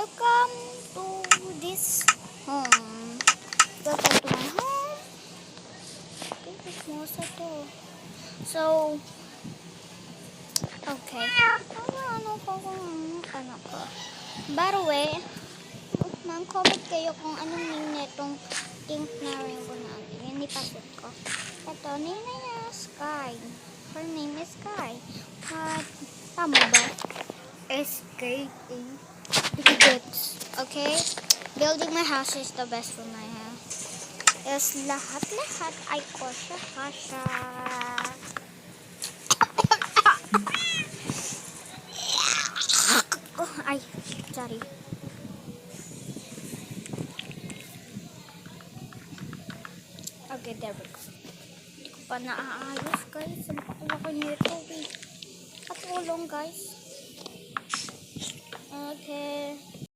welcome to this home. Welcome to my home. Okay, chismosa to. So, okay. Ano ko. By the way, mag-comment kayo kung anong name netong pink na rainbow natin. Yan ipasot ko. Ito, name na niya, Sky. Her name is Sky. At, tama ba? S-K-A. Okay? Building my house is the best for my house. Yes, lahat ay kosya. Ay, sorry. Okay, there we go. Hindi ko pa naaayos, guys. Napakuha ko nito. Patulong, guys. Okay.